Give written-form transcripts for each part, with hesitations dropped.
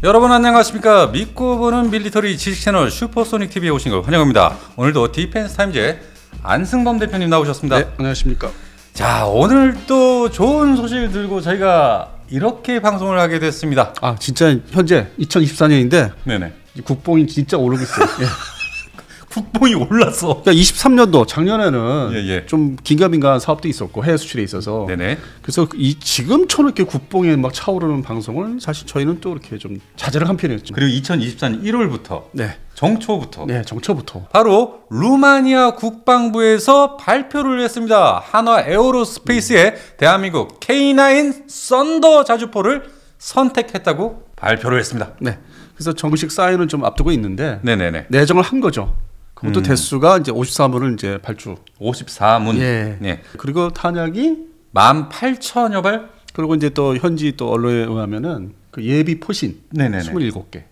여러분 안녕하십니까? 믿고 보는 밀리터리 지식 채널 슈퍼소닉 TV에 오신 걸 환영합니다. 오늘도 디펜스 타임즈의 안승범 대표님 나오셨습니다. 네, 안녕하십니까? 자, 오늘 또 좋은 소식을 들고 저희가 이렇게 방송을 하게 됐습니다. 아, 진짜 현재 2024년인데 네네. 국뽕이 진짜 오르고 있어요. 예. 국뽕이 올랐어. 그러니까 23년도 작년에는 예. 좀 긴가민가한 사업도 있었고 해외 수출에 있어서 네네. 그래서 지금처럼 이렇게 국뽕에 막 차오르는 방송을 사실 저희는 또 이렇게 좀 자제를 한 편이었죠. 그리고 2024년 1월부터 네, 정초부터 정초부터 바로 루마니아 국방부에서 발표를 했습니다. 한화 에어로스페이스의 대한민국 K9 썬더 자주포를 선택했다고 발표를 했습니다. 네, 그래서 정식 사인은 좀 앞두고 있는데 네네네. 내정을 한 거죠. 그것도 대수가 이제 54문을 이제 발주. 54문. 예. 네. 그리고 탄약이 18,000여 발. 그리고 이제 또 현지 또 언론에 의하면은 그 예비 포신 네네네. 27개.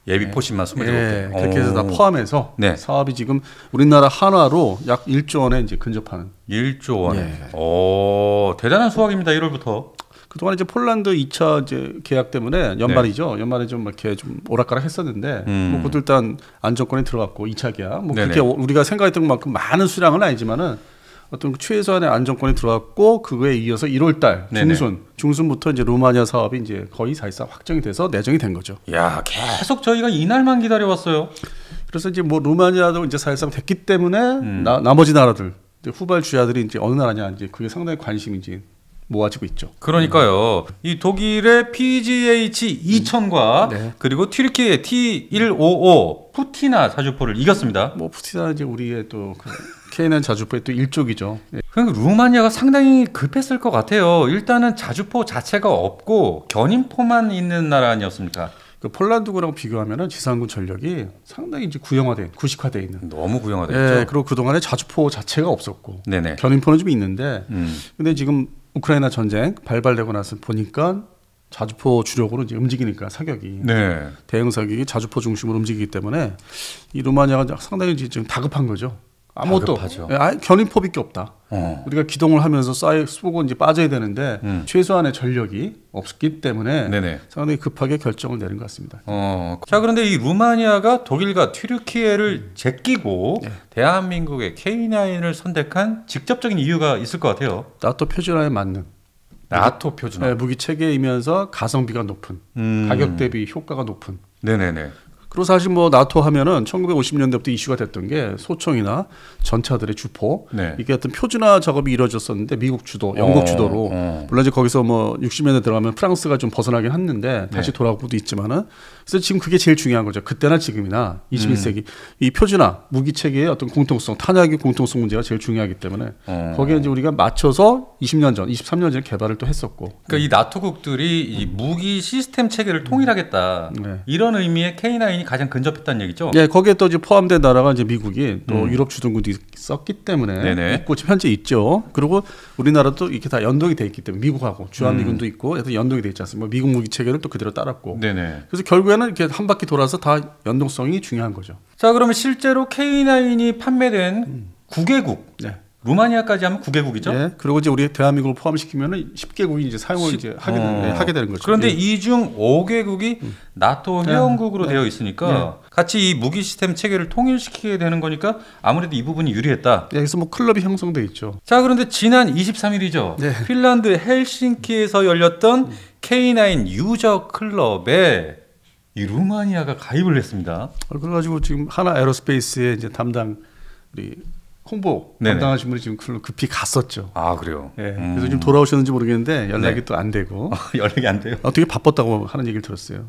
예비 포신만 27개. 네, 그렇게 해서 다 포함해서 네. 사업이 지금 우리나라 한화로 약 1조 원에 이제 근접하는. 1조 원. 예. 오, 대단한 수확입니다. 1월부터. 그동안 이제 폴란드 2차 이제 계약 때문에 연말이죠. 연말에 좀 이렇게 좀 오락가락 했었는데 뭐 그것도 일단 안정권에 들어갔고 2차 계약 뭐 네네. 그렇게 우리가 생각했던 것만큼 많은 수량은 아니지만은 어떤 최소한의 안정권에 들어갔고 그거에 이어서 1월달 중순부터 이제 루마니아 사업이 이제 거의 사실상 확정이 돼서 내정이 된 거죠. 야, 계속 저희가 이날만 기다려왔어요. 그래서 이제 뭐 루마니아도 이제 사실상 됐기 때문에 나머지 나라들 이제 후발주자들이 이제 어느 나라냐 이제 그게 상당히 관심이 이제 모아지고 있죠. 그러니까요. 이 독일의 PGH 2000과 네. 그리고 튀르키의 T155 푸티나 자주포를 이겼습니다. 뭐 푸티나 이제 우리의 또 그 K9 자주포의 또 일족이죠. 예. 그러니까 루마니아가 상당히 급했을 것 같아요. 일단은 자주포 자체가 없고 견인포만 있는 나라 아니었습니까? 그 폴란드군하고 비교하면은 지상군 전력이 상당히 이제 구형화된, 구식화되어 있는. 너무 구형화돼 있죠. 예, 그리고 그 동안에 자주포 자체가 없었고, 네네. 견인포는 좀 있는데, 근데 지금 우크라이나 전쟁 발발되고 나서 보니까 자주포 주력으로 이제 움직이니까 사격이 네. 대형 사격이 자주포 중심으로 움직이기 때문에 이 루마니아가 상당히 이제 지금 다급한 거죠. 아무것도 다급하죠. 견인포밖에 없다. 우리가 기동을 하면서 쏘고 이제 빠져야 되는데 최소한의 전력이 없기 때문에 네네. 상당히 급하게 결정을 내린 것 같습니다. 자, 그런데 이 루마니아가 독일과 튀르키예를 제끼고 대한민국의 K9을 선택한 직접적인 이유가 있을 것 같아요. 나토 표준화에 맞는 나토 표준화. 네, 무기 체계이면서 가성비가 높은 가격 대비 효과가 높은. 네네네. 그리고 사실 뭐 나토 하면은 1950년대부터 이슈가 됐던 게 소총이나 전차들의 주포 이게 어떤 표준화 작업이 이루어졌었는데 미국 주도, 영국 주도로 물론 이제 거기서 뭐 60년대 들어가면 프랑스가 좀 벗어나긴 했는데 다시 돌아오고도 있지만은 그래서 지금 그게 제일 중요한 거죠. 그때나 지금이나 21세기 이 표준화 무기 체계의 어떤 공통성, 탄약의 공통성 문제가 제일 중요하기 때문에 거기에 이제 우리가 맞춰서 20년 전, 23년 전에 개발을 또 했었고. 그러니까 이 나토국들이 이 무기 시스템 체계를 통일하겠다 이런 의미의 K9이 가장 근접했다는 얘기죠. 네, 거기에 또 이제 포함된 나라가 이제 미국이 또 유럽 주둔군도 있었기 때문에 있고 지금 현재 있죠. 그리고 우리나라도 이렇게 다 연동이 돼 있기 때문에 미국하고 주한미군도 있고 해서 연동이 돼 있지 않습니까? 미국 무기 체계를 또 그대로 따랐고. 네네. 그래서 결국에는 이렇게 한 바퀴 돌아서 다 연동성이 중요한 거죠. 자, 그러면 실제로 K9이 판매된 9개국. 루마니아까지 하면 9개국이죠. 네. 그리고 이제 우리 대한민국을 포함시키면은 10개국이 이제 사용을 이제 하게 되는 거죠. 그런데 이 중 5개국이 나토 회원국으로 되어 있으니까 같이 이 무기 시스템 체계를 통일시키게 되는 거니까 아무래도 이 부분이 유리했다. 그래서 뭐 클럽이 형성돼 있죠. 자, 그런데 지난 23일이죠. 핀란드 헬싱키에서 열렸던 K9 유저 클럽에 이 루마니아가 가입을 했습니다. 그래가지고 지금 하나 에어로스페이스의 이제 담당 우리 홍보 담당하신 분이 지금 급히 갔었죠. 아, 그래요? 그래서 지금 돌아오셨는지 모르겠는데 연락이 또 안 되고. 연락이 안 돼요? 되게 바빴다고 하는 얘기를 들었어요.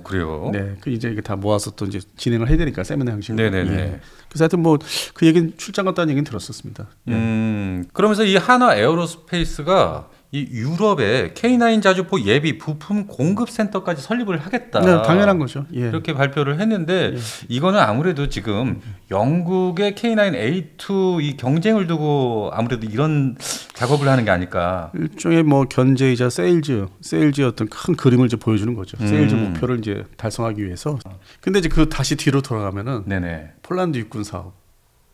그래요? 네, 그 이제 이게 다 모아서 또 이제 진행을 해야 되니까 세미나 형식으로. 네네네. 그래서 하여튼 뭐 그 얘기는 출장 갔다는 얘기는 들었었습니다. 그러면서 이 한화 에어로스페이스가 이 유럽에 K9 자주포 예비 부품 공급 센터까지 설립을 하겠다. 네, 당연한 거죠. 이렇게 발표를 했는데 이거는 아무래도 지금 영국의 K9A2 이 경쟁을 두고 아무래도 이런 작업을 하는 게 아닐까. 일종의 뭐 견제이자 세일즈의 어떤 큰 그림을 이제 보여주는 거죠. 세일즈 목표를 이제 달성하기 위해서. 근데 이제 그 다시 뒤로 돌아가면은 폴란드 육군 사업.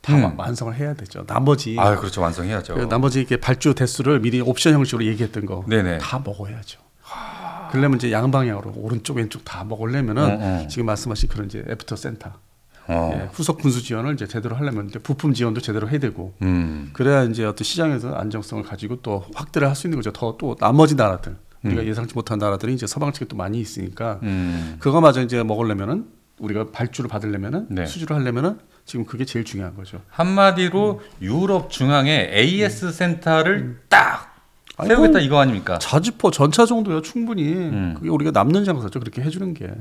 다 완성을 해야 되죠. 나머지 그렇죠. 완성해야죠. 나머지 이렇게 발주 대수를 미리 옵션 형식으로 얘기했던 거 다 먹어야죠. 그러려면 이제 양방향으로 오른쪽 왼쪽 다 먹으려면은 지금 말씀하신 그런 이제 애프터 센터. 예, 후속 군수 지원을 이제 제대로 하려면 이제 부품 지원도 제대로 해야 되고 그래야 이제 어떤 시장에서 안정성을 가지고 또 확대를 할 수 있는 거죠. 더 또 나머지 나라들 우리가 예상치 못한 나라들이 이제 서방 측에 또 많이 있으니까 그거마저 이제 먹으려면은 우리가 발주를 받으려면은 네. 수주를 하려면은 지금 그게 제일 중요한 거죠. 한마디로 유럽 중앙에 AS 센터를 딱 세우겠다 이거 아닙니까? 자주포 전차 정도야 충분히 그게 우리가 남는 장사죠. 그렇게 해주는 게.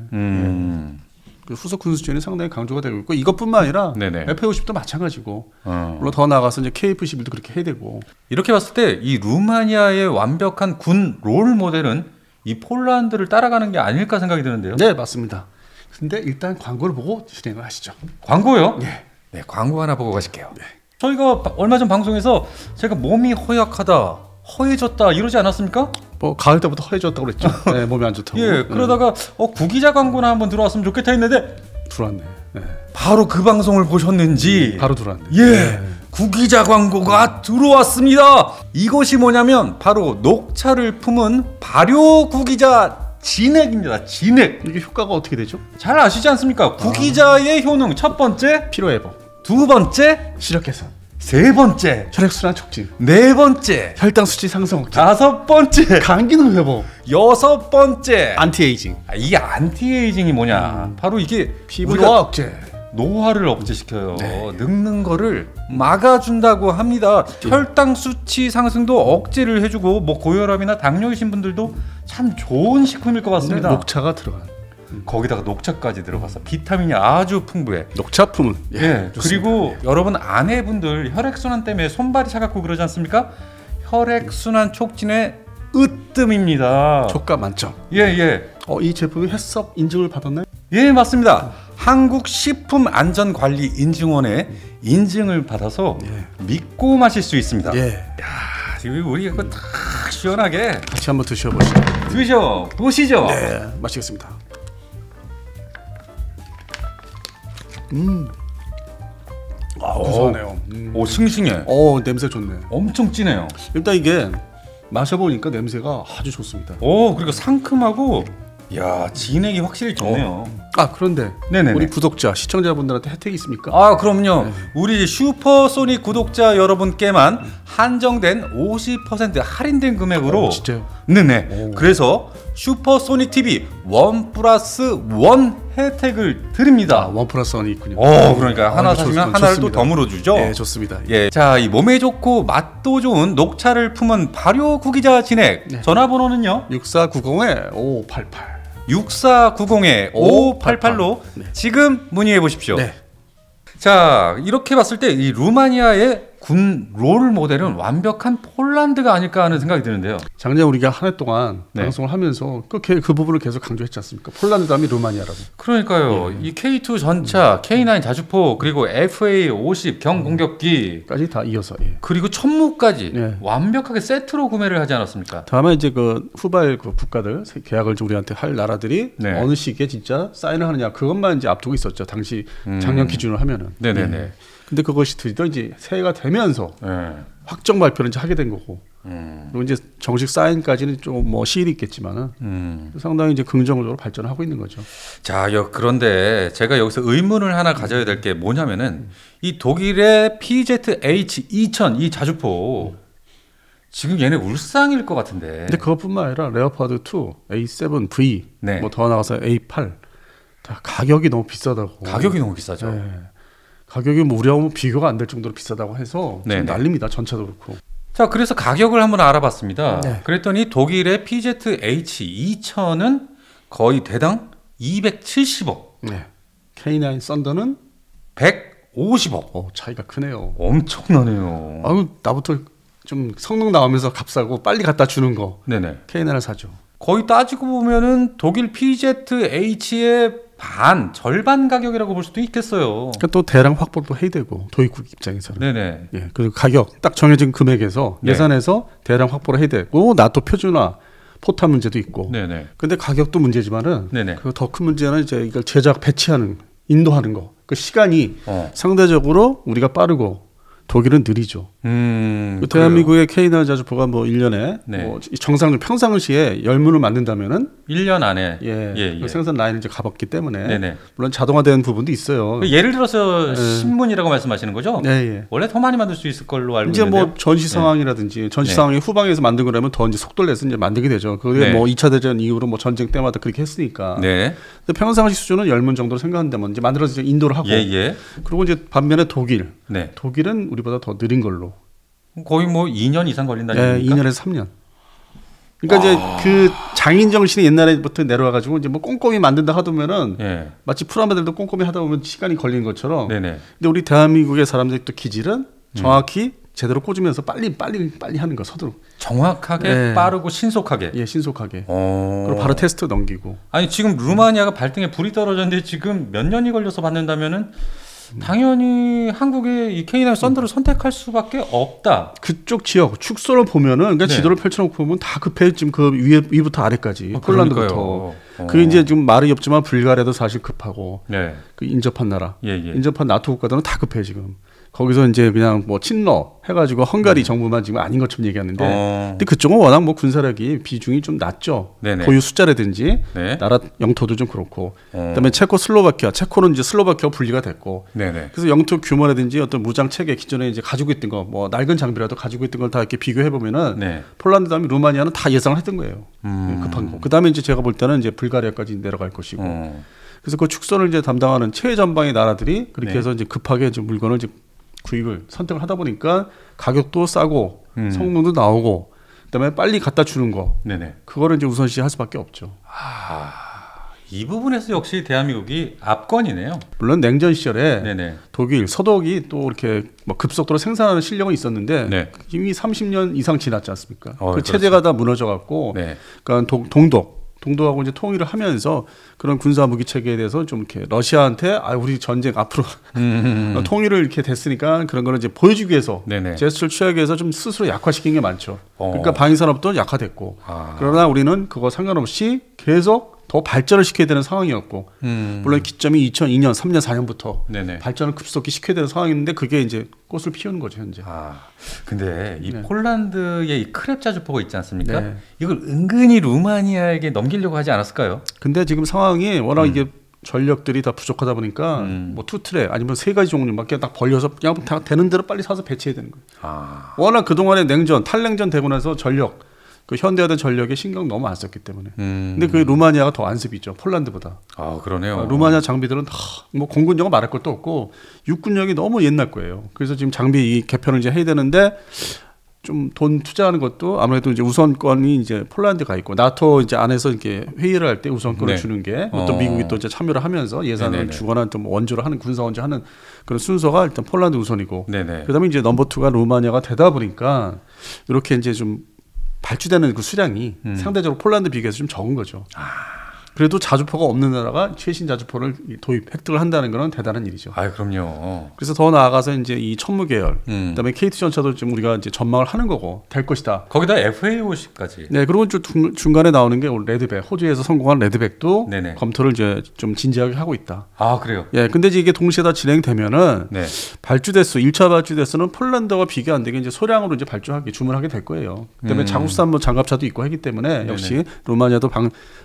그 후속 군수 지원이 상당히 강조가 되고 있고 이것뿐만 아니라 F-50도 마찬가지고 물론 더 나가서 이제 KF-11도 그렇게 해야 되고 이렇게 봤을 때 이 루마니아의 완벽한 군 롤 모델은 이 폴란드를 따라가는 게 아닐까 생각이 드는데요. 네 맞습니다. 근데 일단 광고를 보고 진행을 하시죠. 광고요? 네, 광고 하나 보고 가실게요. 네. 저희가 얼마 전 방송에서 제가 몸이 허약하다, 허해졌다 이러지 않았습니까? 뭐 가을 때부터 허해졌다고 그랬죠. 네, 몸이 안 좋다고. 예, 그러다가 구기자 광고나 한번 들어왔으면 좋겠다 했는데 들어왔네. 네. 바로 그 방송을 보셨는지 바로 들어왔네. 예, 네. 구기자 광고가 들어왔습니다. 이것이 뭐냐면 바로 녹차를 품은 발효 구기자 진액입니다. 진액. 이게 효과가 어떻게 되죠? 잘 아시지 않습니까? 구기자의 효능 첫 번째 피로 회복, 두 번째 시력 개선, 세 번째 혈액순환 촉진, 네 번째 혈당 수치 상승, 다섯 번째 간 기능 회복, 여섯 번째 안티에이징. 이 안티에이징이 뭐냐? 바로 이게 피부 노화 억제. 노화를 억제시켜요. 네. 늙는 거를 막아준다고 합니다. 혈당 수치 상승도 억제를 해주고 뭐 고혈압이나 당뇨이신 분들도 참 좋은 식품일 것 같습니다. 녹차가 들어간. 거기다가 녹차까지 들어가서 비타민이 아주 풍부해. 녹차품은. 예. 그리고 여러분 아내분들 혈액순환 때문에 손발이 차갑고 그러지 않습니까? 혈액순환 촉진에 으뜸입니다. 촉감 만점. 예. 이 제품이 햇섭 인증을 받았나요? 예, 맞습니다. 한국식품안전관리인증원의 인증을 받아서 믿고 마실 수 있습니다. 예. 야, 우리 이거 다 시원하게 같이 한번 드셔보시죠. 드셔보시죠. 네, 마시겠습니다. 고소하네요. 오, 싱싱해. 냄새 좋네. 엄청 진해요. 일단 이게 마셔보니까 냄새가 아주 좋습니다. 그리고 상큼하고 야, 진액이 확실히 좋네요. 그런데 네네네. 우리 구독자, 시청자분들한테 혜택이 있습니까? 그럼요. 우리 슈퍼소닉 구독자 여러분께만 한정된 50% 할인된 금액으로 진짜요? 네네. 그래서 슈퍼소닉 TV 1+1 혜택을 드립니다. 1+1이 있군요. 그러니까 하나 사시면 하나를 또 덤으로 주죠. 네, 좋습니다. 예. 자, 이 몸에 좋고 맛도 좋은 녹차를 품은 발효 구기자 진액. 네. 전화번호는요? 6490-5588. 6490-5588로 지금 문의해 보십시오. 네. 자, 이렇게 봤을 때 이 루마니아의 군 롤 모델은 완벽한 폴란드가 아닐까 하는 생각이 드는데요. 작년 우리가 한 해 동안 방송을 하면서 그 부분을 계속 강조했지 않습니까? 폴란드 다음에 루마니아라고. 그러니까요. 이 K2 전차, K9 자주포, 그리고 FA-50 경공격기까지 다 이어서. 그리고 천무까지 완벽하게 세트로 구매를 하지 않았습니까? 다만 이제 그 후발 그 국가들 계약을 우리한테 할 나라들이 어느 시기에 진짜 사인을 하느냐 그것만 이제 앞두고 있었죠. 당시 작년 기준으로 하면은. 네네네. 근데 그것이 드디어 이제 새해가 되면서 확정 발표를 이제 하게 된 거고 그리고 이제 정식 사인까지는 좀 뭐 시일이 있겠지만은 상당히 이제 긍정적으로 발전하고 있는 거죠. 자, 그런데 제가 여기서 의문을 하나 가져야 될 게 뭐냐면은 이 독일의 PZH-2000 이 자주포 지금 얘네 울상일 것 같은데. 근데 그것뿐만 아니라 레오파드 2, A7V, 뭐 더 나가서 A8 다 가격이 너무 비싸다고. 가격이 너무 비싸죠. 네. 가격이 뭐 우리하고 비교가 안 될 정도로 비싸다고 해서 지금 난립니다. 전차도 그렇고. 자, 그래서 가격을 한번 알아봤습니다. 그랬더니 독일의 PZH-2000은 거의 대당 270억. 네. K9 썬더는 150억. 차이가 크네요. 엄청나네요. 나부터 좀 성능 나오면서 값싸고 빨리 갖다 주는 거. 네네. K9을 사죠. 거의 따지고 보면은 독일 PZH의 절반 가격이라고 볼 수도 있겠어요. 그러니까 또 대량 확보도 해야 되고 도입국 입장에서는. 네네. 예, 그리고 가격 딱 정해진 금액에서 예산에서 대량 확보를 해야 되고 나토 표준화 포탑 문제도 있고. 네네. 근데 가격도 문제지만은 네네. 그 더 큰 문제는 이제 이걸 제작 배치하는 인도하는 거. 그 시간이 상대적으로 우리가 빠르고 독일은 느리죠. 대한민국의 K9 자주포가 뭐 1년에 네. 뭐 정상 평상시에 열문을 만든다면은 1년 안에 그 생산 라인을 이제 가봤기 때문에 네네. 물론 자동화된 부분도 있어요. 예를 들어서 신문이라고 말씀하시는 거죠? 네. 원래 더 많이 만들 수 있을 걸로 알고 이제 있는데요. 뭐 전시 상황이라든지 전시 상황이 후방에서 만든 거라면 더 이제 속도를 내서 이제 만들게 되죠. 그게 뭐 2차 대전 이후로 뭐 전쟁 때마다 그렇게 했으니까. 네. 근데 평상시 수준은 열문 정도로 생각한다면 이제 만들어서 이제 인도를 하고. 그리고 이제 반면에 독일. 독일은 우리보다 더 느린 걸로. 거의 뭐 2년 이상 걸린다는 얘기입니까? 2년에서 3년. 그러니까 이제 그 장인 정신이 옛날에부터 내려와가지고 이제 뭐 꼼꼼히 만든다 하더면은 마치 프라모델도 꼼꼼히 하다 보면 시간이 걸리는 것처럼. 근데 우리 대한민국의 사람들의 또 기질은 정확히 제대로 꽂으면서 빨리 하는 거 서두르. 정확하게 빠르고 신속하게. 신속하게. 그리고 바로 테스트 넘기고. 아니 지금 루마니아가 발등에 불이 떨어졌는데 지금 몇 년이 걸려서 받는다면은. 당연히 한국의 이 K9 썬더를 선택할 수밖에 없다. 그쪽 지역 축소를 보면은 그러니까 지도를 펼쳐놓고 보면 다 급해. 지금 그 위부터 아래까지 폴란드부터. 그게 이제 좀 말이 없지만 불가리아도 사실 급하고. 그 인접한 나라, 인접한 나토 국가들은 다 급해 지금. 거기서 이제 그냥 뭐 친러 해가지고 헝가리 정부만 지금 아닌 것처럼 얘기하는데, 근데 그쪽은 워낙 뭐 군사력이 비중이 좀 낮죠. 보유 숫자라든지 나라 영토도 좀 그렇고, 그다음에 체코슬로바키아, 체코는 이제 슬로바키아 분리가 됐고, 그래서 영토 규모라든지 어떤 무장 체계 기존에 이제 가지고 있던 거, 뭐 낡은 장비라도 가지고 있던 걸 다 이렇게 비교해 보면은 폴란드 다음에 루마니아는 다 예상을 했던 거예요. 급한 거. 그다음에 이제 제가 볼 때는 이제 불가리아까지 내려갈 것이고, 그래서 그 축소를 이제 담당하는 최전방의 나라들이 그렇게 해서 이제 급하게 이제 물건을 이제 구입을 선택을 하다 보니까 가격도 싸고 성능도 나오고 그다음에 빨리 갖다 주는 거 그거를 이제 우선시할 수밖에 없죠. 이 부분에서 역시 대한민국이 압권이네요. 물론 냉전 시절에 독일, 서독이 또 이렇게 뭐 급속도로 생산하는 실력은 있었는데 이미 30년 이상 지났지 않습니까? 그 체제가 다 무너져 갖고 그러니까 동독하고 이제 통일을 하면서 그런 군사 무기 체계에 대해서 좀 이렇게 러시아한테 우리 전쟁 앞으로 통일을 이렇게 됐으니까 그런 거를 이제 보여주기 위해서 제스처를 취하기 위해서 좀 스스로 약화시킨 게 많죠. 그러니까 방위 산업도 약화됐고 그러나 우리는 그거 상관없이 계속 더 발전을 시켜야 되는 상황이었고 물론 기점이 2002년, 3년, 4년부터 발전을 급속히 시켜야 되는 상황이었는데 그게 이제 꽃을 피우는 거죠 현재. 근데 이 폴란드의 이 크랩 자주포가 있지 않습니까? 이걸 은근히 루마니아에게 넘기려고 하지 않았을까요? 근데 지금 상황이 워낙 이게 전력들이 다 부족하다 보니까 뭐 투트랙 아니면 3가지 종류밖에 딱 벌려서 그냥 다 되는 대로 빨리 사서 배치해야 되는 거예요. 워낙 그동안에 냉전, 탈냉전 되고 나서 전력 그 현대화된 전력에 신경 너무 안 썼기 때문에. 근데 그 루마니아가 더 안습이죠. 폴란드보다. 그러네요. 루마니아 장비들은 뭐 공군력은 말할 것도 없고 육군력이 너무 옛날 거예요. 그래서 지금 장비 이 개편을 이제 해야 되는데 좀 돈 투자하는 것도 아무래도 이제 우선권이 이제 폴란드가 있고 나토 이제 안에서 이렇게 회의를 할 때 우선권을 주는 게 또 미국이 또 이제 참여를 하면서 예산을 주거나 또 뭐 원조를 하는 군사 원조 하는 그런 순서가 일단 폴란드 우선이고. 그다음에 이제 넘버 2가 루마니아가 되다 보니까 이렇게 이제 좀 발주되는 그 수량이 상대적으로 폴란드 비교해서 좀 적은 거죠. 그래도 자주포가 없는 나라가 최신 자주포를 획득을 한다는 건 대단한 일이죠. 그럼요. 그래서 더 나아가서 이제 이 천무 계열, 그다음에 KT 전차도 지금 우리가 이제 전망을 하는 거고 될 것이다. 거기다 FA50까지. 그리고 중간에 나오는 게 레드백, 호주에서 성공한 레드백도 검토를 이제 좀 진지하게 하고 있다. 그래요. 근데 이제 이게 동시에 다 진행되면은 발주 대수, 1차 발주 대수는 폴란드와 비교 안 되게 이제 소량으로 이제 주문하게 될 거예요. 그다음에 자국산 뭐 장갑차도 있고 하기 때문에 역시 루마니아도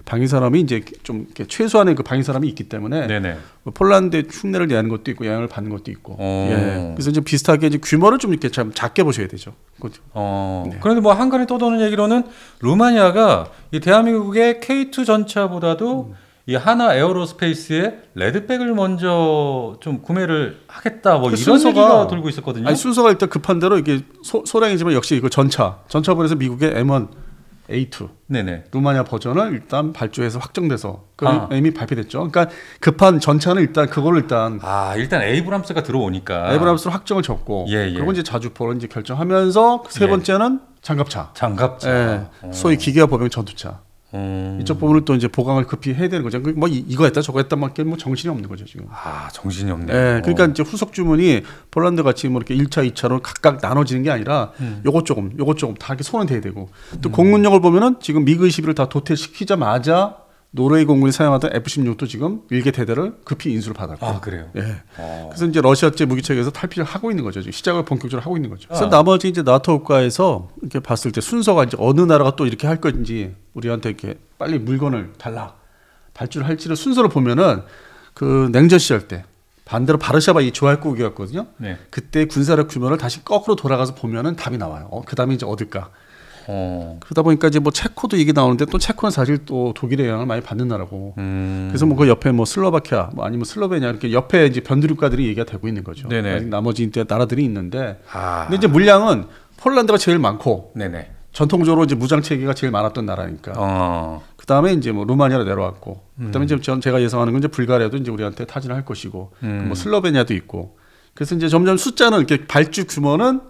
방위 산업이 이제 좀 최소한의 그 방위 산업이 있기 때문에 폴란드에 흉내를 내는 것도 있고 영향을 받는 것도 있고. 그래서 이제 비슷하게 이제 규모를 좀 이렇게 참 작게 보셔야 되죠. 그런데 뭐 한간에 떠도는 얘기로는 루마니아가 이 대한민국의 K2 전차보다도 이 하나 에어로스페이스의 레드백을 먼저 좀 구매를 하겠다 뭐 이런 얘기가 돌고 있었거든요. 순서가 일단 급한 대로 이게 소량이지만 역시 이거 전차본에서 미국의 M1 A2 루마니아 버전을 일단 발주해서 확정돼서 이미 발표됐죠. 그러니까 급한 전차는 일단 그거를 일단 에이브람스가 들어오니까 에이브람스로 확정을 졌고 그리고 이제 자주포를 이제 결정하면서 세 번째는 장갑차. 소위 기계화 보병 전투차. 이쪽 부분을 또 이제 보강을 급히 해야 되는 거죠. 뭐 이거 했다 저거 했다밖에 뭐 정신이 없는 거죠 지금. 정신이 없네. 그러니까 이제 후속 주문이 폴란드 같이 뭐 이렇게 1차, 2차로 각각 나눠지는 게 아니라 요것 조금 다 이렇게 손은 대야 되고 또 공군력을 보면은 지금 미그 21을 다 도태시키자마자 노르웨이 공군이 사용하던 F-16도 지금 일개 대대를 급히 인수를 받았고. 아, 그래요? 예. 그래서 이제 러시아제 무기체계에서 탈피를 하고 있는 거죠. 지금 시작을 본격적으로 하고 있는 거죠. 그래서 나머지 이제 나토 국가에서 이렇게 봤을 때 순서가 이제 어느 나라가 또 이렇게 할 건지 우리한테 이렇게 빨리 물건을 달라 발주를 할지를 순서를 보면은 그 냉전 시절 때 반대로 바르샤바 이 조약국이었거든요. 네. 그때 군사력 규모를 다시 거꾸로 돌아가서 보면은 답이 나와요. 그 다음에 이제 어딜까? 그러다 보니까 이제 뭐 체코도 얘기 나오는데 또 체코는 사실 또 독일의 영향을 많이 받는 나라고. 그래서 뭐 그 옆에 뭐 슬로바키아 뭐 아니면 슬로베니아 이렇게 옆에 이제 변두리국가들이 얘기가 되고 있는 거죠. 네네. 나머지 이제 나라들이 있는데. 근데 이제 물량은 폴란드가 제일 많고. 네네. 전통적으로 이제 무장 체계가 제일 많았던 나라니까. 그 다음에 이제 뭐 루마니아로 내려왔고. 그 다음에 이제 제가 예상하는 건 이제 불가리아도 이제 우리한테 타진을 할 것이고. 뭐 슬로베니아도 있고. 그래서 이제 점점 숫자는 이렇게 발주 규모는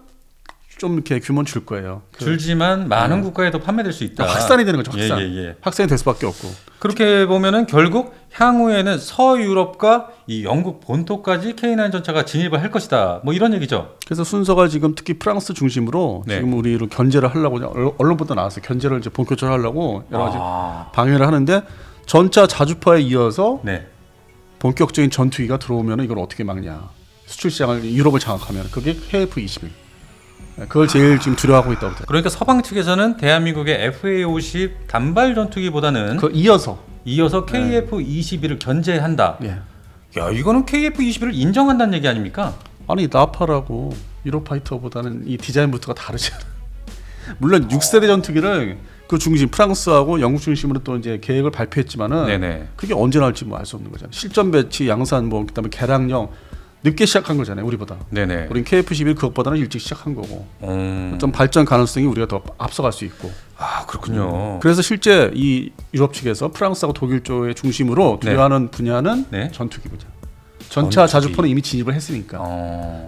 좀 이렇게 규모는 줄 거예요. 줄지만 많은 국가에도 판매될 수 있다. 확산이 되는 거죠. 확산. 확산이 될 수밖에 없고. 그렇게 보면은 결국 향후에는 서유럽과 이 영국 본토까지 K9 전차가 진입을 할 것이다. 뭐 이런 얘기죠. 그래서 순서가 지금 특히 프랑스 중심으로 지금 우리로 견제를 하려고 언론부터 나왔어요. 견제를 이제 본격적으로 하려고 여러 가지 방해를 하는데 전차 자주파에 이어서 본격적인 전투기가 들어오면 이걸 어떻게 막냐. 수출 시장을 유럽을 장악하면 그게 KF-21. 그걸 제일 지금 두려워하고 있다고. 그러니까 서방 측에서는 대한민국의 FA-50 단발 전투기보다는 이어서 KF-21을 견제한다. 야, 이거는 KF-21을 인정한다는 얘기 아닙니까? 아니 나팔하고 유로파이터보다는 이 디자인부터가 다르잖아. 물론 6세대 전투기를 그 중심 프랑스하고 영국 중심으로 또 이제 계획을 발표했지만은 그게 언제 나올지 뭐 알 수 없는 거잖아요. 실전 배치, 양산 뭐 그다음에 개량형 늦게 시작한 거잖아요, 우리보다. 우린 KF-11 그것보다는 일찍 시작한 거고. 어떤 발전 가능성이 우리가 더 앞서갈 수 있고. 아, 그렇군요. 그래서 실제 이 유럽 측에서 프랑스하고 독일 쪽의 중심으로 두려워하는 분야는 전투기 분야. 전차 자주포는 이미 진입을 했으니까.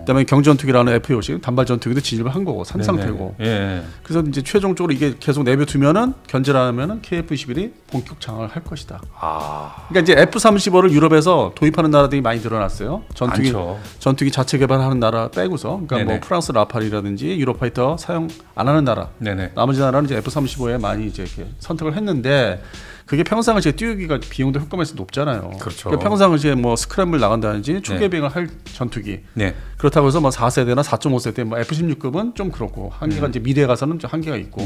그다음에 경전투기라는 FA-50 단발 전투기도 진입을 한 거고 산 상태고. 그래서 이제 최종적으로 이게 계속 내버두면은 견제를 하면은 KF-21이 본격 장악을 할 것이다. 그러니까 이제 F-35를 유럽에서 도입하는 나라들이 많이 늘어났어요. 전투기 자체 개발하는 나라 빼고서, 그러니까 뭐 프랑스 라팔이라든지 유로파이터 사용 안 하는 나라. 나머지 나라는 이제 F-35에 많이 이제 이렇게 선택을 했는데. 그게 평상시에 띄우기가 비용도 효과면서 높잖아요. 그렇죠. 그러니까 평상시에 뭐 스크램블 나간다든지 초계비행을 할 전투기. 그렇다고 해서 뭐 4세대나 4.5세대 뭐 F-16급은 좀 그렇고 한계가 이제 미래에 가서는 좀 한계가 있고.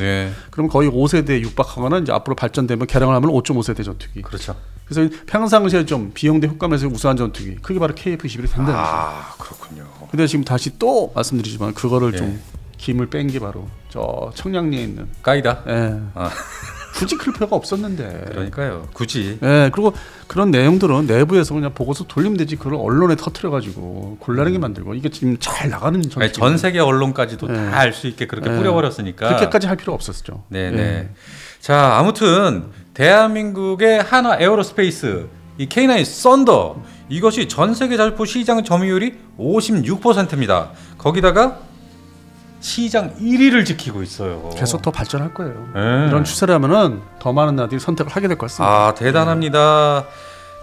그럼 거의 5세대에 육박하거나 이제 앞으로 발전되면 개량을 하면 5.5세대 전투기. 그렇죠. 그래서 평상시에 좀 비용대 효과면서 우수한 전투기. 그게 바로 KF-21이 된다는 거죠. 그렇군요. 근데 지금 다시 또 말씀드리지만 그거를 좀 김을 뺀 게 바로 저 청량리에 있는 까이다. 굳이 클 필요가 없었는데. 그러니까요. 굳이. 그리고 그런 내용들은 내부에서 그냥 보고서 돌리면 되지. 그걸 언론에 터트려가지고 곤란하게 만들고 이게 지금 잘 나가는 전투기. 전 세계 언론까지도 다 알 수 있게 그렇게 뿌려버렸으니까. 그렇게까지 할 필요 없었죠. 자, 아무튼 대한민국의 한화 에어로스페이스 이 K9 썬더 이것이 전 세계 자주포 시장 점유율이 56%입니다. 거기다가 시장 1위를 지키고 있어요. 계속 더 발전할 거예요. 이런 추세라면은 더 많은 나라들이 선택을 하게 될 것 같습니다. 대단합니다.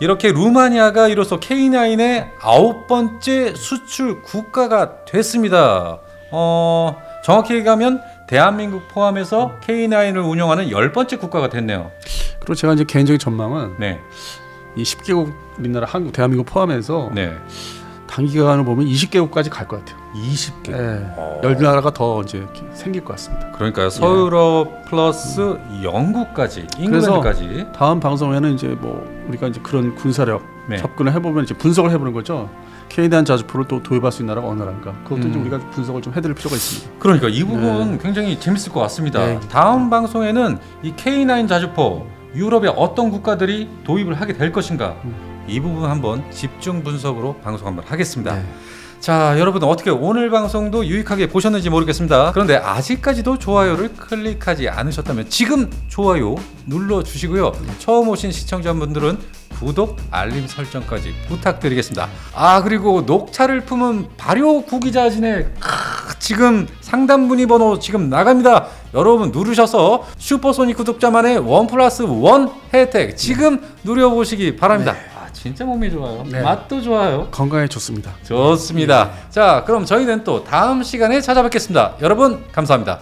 이렇게 루마니아가 이로써 K9의 9번째 수출 국가가 됐습니다. 정확히 얘기하면 대한민국 포함해서 K9을 운영하는 10번째 국가가 됐네요. 그리고 제가 이제 개인적인 전망은 이 10개국 우리나라 한국 대한민국 포함해서 단기간을 보면 20개국까지 갈 것 같아요. 20개. 10나라가 더 이제 생길 것 같습니다. 그러니까요. 서유럽 플러스 영국까지, 잉글랜드까지. 다음 방송에는 이제 뭐 우리가 이제 그런 군사력 접근을 해보면 이제 분석을 해보는 거죠. K9 자주포를 또 도입할 수 있는 나라가 어느 나라인가. 그것도 이제 우리가 분석을 좀 해드릴 필요가 있습니다. 그러니까 이 부분 굉장히 재밌을 것 같습니다. 다음 방송에는 이 K9 자주포 유럽의 어떤 국가들이 도입을 하게 될 것인가. 이 부분 한번 집중 분석으로 방송 한번 하겠습니다. 자, 여러분 어떻게 오늘 방송도 유익하게 보셨는지 모르겠습니다. 그런데 아직까지도 좋아요를 클릭하지 않으셨다면 지금 좋아요 눌러주시고요. 처음 오신 시청자분들은 구독, 알림 설정까지 부탁드리겠습니다. 그리고 녹차를 품은 발효 구기자진의 지금 상담 문의 번호 지금 나갑니다. 여러분 누르셔서 슈퍼소닉 구독자만의 1+1 혜택 지금 누려보시기 바랍니다. 진짜 몸이 좋아요. 맛도 좋아요. 건강에 좋습니다. 좋습니다. 자, 그럼 저희는 또 다음 시간에 찾아뵙겠습니다. 여러분 감사합니다.